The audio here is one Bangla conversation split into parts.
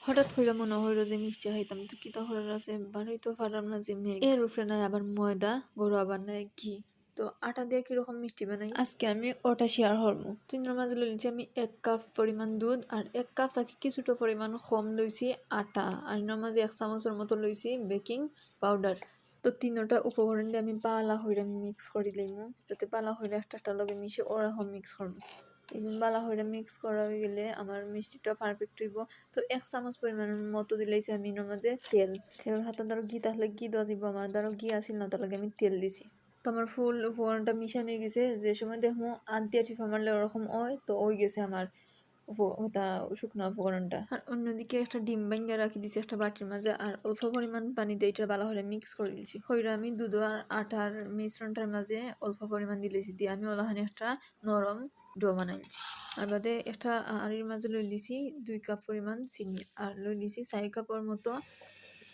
হঠাৎ কইরা মনে হইলো যে মিষ্টি খাইতাম, তো কিতা করার আছে, বারই তো পারলাম না যে মেঘ এর উপরে নাই আবার ময়দা, গরু আবার নাই ঘি, তো আটা দিয়ে কিরকম মিষ্টি বানাই আজকে আমি ওটা শেয়ার করবো। তিনের মাঝে লইছি আমি 1 কাপ পরিমাণ দুধ, আর 1 কাপ থেকে কিছুটা পরিমাণ কম লইছি আটা, আর এর মাঝে 1 চামচের মতো লইছি বেকিং পাউডার। তো তিনটা উপকরণ দিয়ে আমি পালা হইরা মিক্স করে লইমু, যাতে পালা হইরা একটা লগে মিশে ওরকম মিক্স করবো। এগুলো বালা হইরা মিক্স করা হয়ে গেলে আমার মিষ্টিটা পারফেক্ট হইব। তো 1 চামচ পরিমাণের মতো দিলেইছি আমি এর মাঝে তেল। খের হাতে ধরো ঘি থাকলে ঘি দেওয়া যাইব, আমার ধরো ঘি আসিল না, তার লাগে আমি তেল দিছি। তো আমার ফুল উপকরণটা মিশানো হয়ে গেছে, যে সময় দেখবো আধ দিয়া টিপা মারলে ওরকম হয়, তো ওই গেছে আমার ওটা শুকনো উপকরণটা। আর অন্যদিকে একটা ডিম ভাঙ্গা রাখি দিছি একটা বাটির মাঝে, আর অল্প পরিমাণ পানি দিয়ে এটা ভালো করে মিক্স করে দিয়েছি। হইরা আমি দুধ আর আটার মিশ্রণটার মাঝে অল্প পরিমাণ দিলেছি, দিয়ে আমি ওলাহানে একটা নরম ডো বানাইছি। আর বাদে একটা আড়ির মাঝে লই লিছি 2 কাপ পরিমাণ চিনি, আর লই লিছি 4 কাপের মতো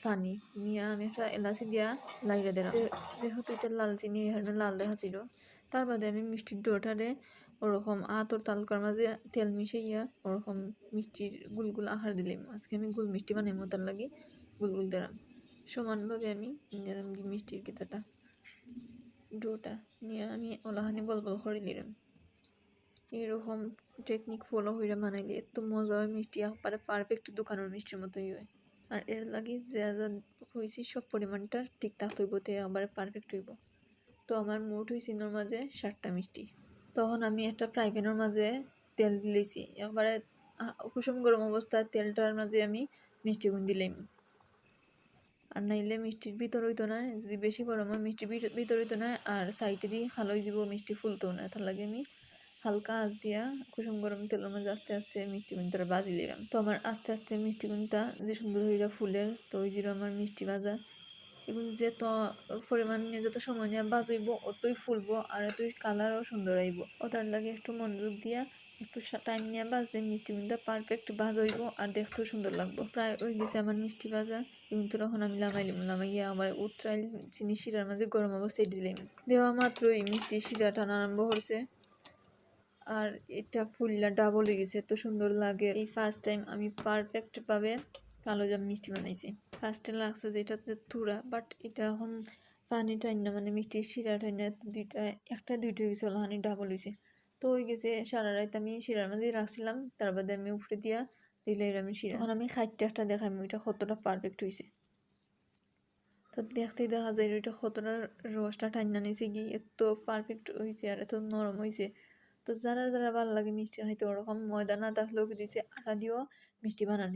পানি নিয়ে আমি একটা এলাচি দিয়া লাইড়ে দিলাম। যেহেতু এটা লাল চিনি এখানে লাল দেখাচ্ছিল, তার বাদে আমি মিষ্টির ডোটারে ওরকম আতর তালকার মাঝে তেল মিশাইয়া ওরকম মিষ্টির গুলগুল আকার দিলাম। আজকে আমি গুল মিষ্টি বানাইমু, তার লাগে গুলগুল দিলাম। সমানভাবে আমি নিলাম মিষ্টির গেতাটা ডোটা নিয়ে আমি ওলাহানি বল বল করে দিলাম। এরকম টেকনিক ফলো হইরা বানাইলে এত মজা হয়, মিষ্টি একবারে পারফেক্ট দোকানের মিষ্টির মতোই হয়। আর এর লাগে যা যা হয়েছি সব পরিমাণটা ঠিকঠাক হইব, তো একবারে পারফেক্ট হইব। তো আমার মোট হয়েছে এর মাঝে 7টা মিষ্টি। তখন আমি একটা ফ্রাই প্যানের মাঝে তেল দিলেছি, একবারে কুসুম গরম অবস্থায় তেলটার মাঝে আমি মিষ্টি গুণ দিলাম। আর নাইলে মিষ্টির ভিতর হইতো না, যদি বেশি গরম হয় মিষ্টির ভিতর হইতো না, আর সাইডে দিয়ে ভালো হয়ে যাব, মিষ্টি ফুলতো না। তার লাগে আমি হালকা আঁচ দিয়া কুসুম গরম তেলের মধ্যে আস্তে আস্তে মিষ্টি গুণটা বাজি নিলাম। তো আমার আস্তে আস্তে মিষ্টি গুণটা যে সুন্দর হইরা ফুলের, তো ওই জিরো আমার মিষ্টি ভাজা এগুলো যত পরিমাণ নিয়ে যত সময় নিয়ে বাজাইব অতই ফুলবো, আর এতই কালারও সুন্দর আইব। ও তার লাগে একটু মনোযোগ দিয়া একটু টাইম নিয়ে বাজলে মিষ্টি গুণটা পারফেক্ট ভাজ হইব, আর দেখতেও সুন্দর লাগবো। প্রায় ওই গেছে আমার মিষ্টি ভাজা, কিন্তু তখন আমি লামাইয়া আমার উত্তরাইল চিনি শিরার মাঝে গরম অবস্থায় দিলাম। দেওয়া মাত্রই মিষ্টি শিরা টানা আরম্ভ করছে, আর এটা ফুললা ডাবল হয়ে গেছে, এত সুন্দর লাগে। এই ফার্স্ট টাইম আমি পারফেক্ট ভাবে কালো জাম মিষ্টি বানাইছি। ফার্স্টে লাগছে যেটা তুরা, বাট এটা এখন পানি টাইম না, মানে মিষ্টির শিরা টাইম না, একটা দুইটা হয়ে গেছে, ওলাহানি ডাবল হয়েছে। তো হয়ে গেছে সারা রাত আমি শিরার মাঝে রাখছিলাম, তার বাদে আমি উপরে দিয়া দিলে আমি শিরা, তখন আমি খাইটটা একটা দেখাই ওইটা কতটা পারফেক্ট হয়েছে। তো দেখতেই দেখা যায় ওইটা কতটা রসটা টাইনা নিয়েছে কি, এত পারফেক্ট হয়েছে আর এত নরম হয়েছে। তো যারা যারা ভালো লাগে মিষ্টি খাইতে, ওরকম ময়দা না থাকলেও কি দিয়েছে আটা দিয়েও মিষ্টি বানানি।